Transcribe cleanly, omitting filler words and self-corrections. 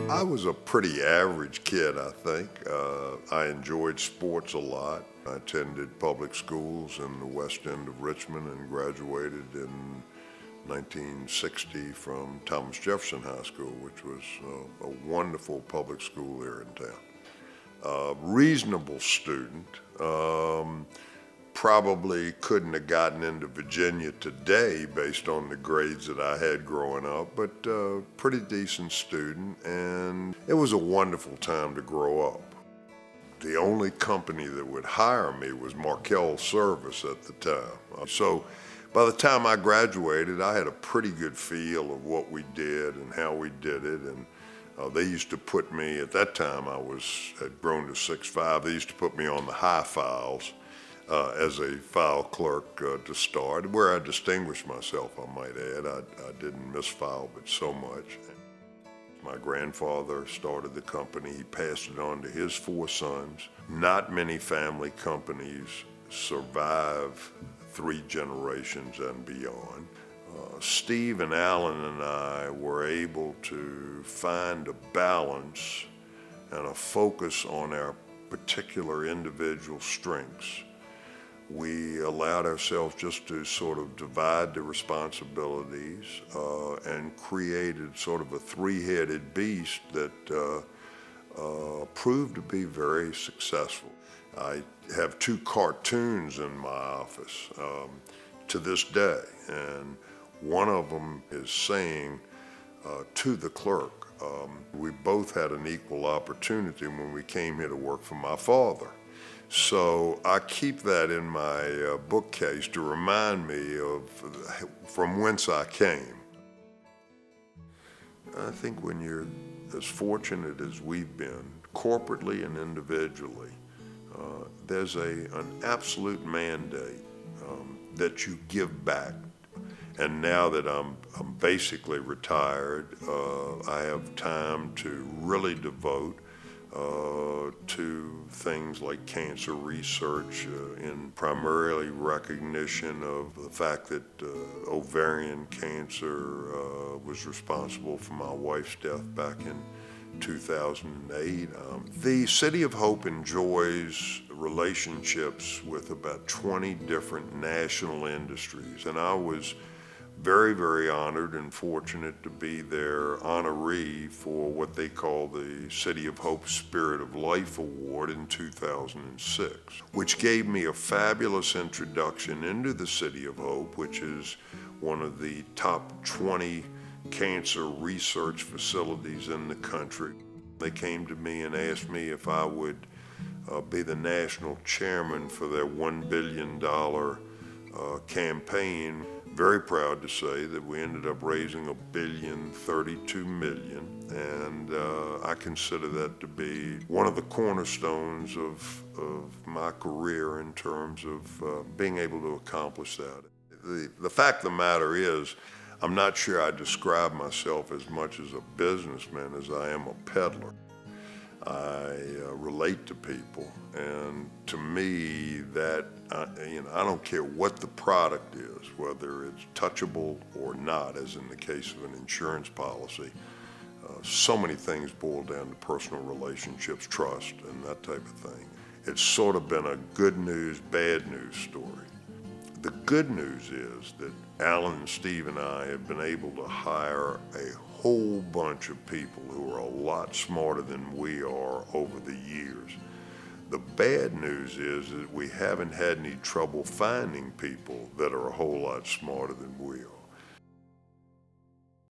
I was a pretty average kid, I think. I enjoyed sports a lot. I attended public schools in the west end of Richmond and graduated in 1960 from Thomas Jefferson High School, which was a wonderful public school here in town. Reasonable student. Probably couldn't have gotten into Virginia today based on the grades that I had growing up, but pretty decent student, and it was a wonderful time to grow up. The only company that would hire me was Markel Service at the time. So by the time I graduated, I had a pretty good feel of what we did and how we did it, and they used to put me, at that time had grown to 6'5", they used to put me on the high files as a file clerk to start, where I distinguished myself, I might add. I didn't misfile but so much. My grandfather started the company. He passed it on to his 4 sons. Not many family companies survive 3 generations and beyond. Steve and Alan and I were able to find a balance and a focus on our particular individual strengths. We allowed ourselves just to sort of divide the responsibilities and created sort of a 3-headed beast that proved to be very successful. I have 2 cartoons in my office to this day, and one of them is saying to the clerk, we both had an equal opportunity when we came here to work for my father. So I keep that in my bookcase to remind me of from whence I came. I think when you're as fortunate as we've been, corporately and individually, there's an absolute mandate that you give back. And now that I'm basically retired, I have time to really devote to things like cancer research in primarily recognition of the fact that ovarian cancer was responsible for my wife's death back in 2008. The City of Hope enjoys relationships with about 20 different national industries, and I was very, very honored and fortunate to be their honoree for what they call the City of Hope Spirit of Life Award in 2006, which gave me a fabulous introduction into the City of Hope, which is one of the top 20 cancer research facilities in the country. They came to me and asked me if I would be the national chairman for their $1 billion campaign. Very proud to say that we ended up raising $1.032 billion, and I consider that to be one of the cornerstones of my career in terms of being able to accomplish that. The fact of the matter is, I'm not sure I describe myself as much as a businessman as I am a peddler. I relate to people, and to me that, I don't care what the product is, whether it's touchable or not, as in the case of an insurance policy. So many things boil down to personal relationships, trust, and that type of thing. It's sort of been a good news, bad news story. The good news is that Alan and Steve and I have been able to hire a whole bunch of people who are a lot smarter than we are over the years. The bad news is that we haven't had any trouble finding people that are a whole lot smarter than we are.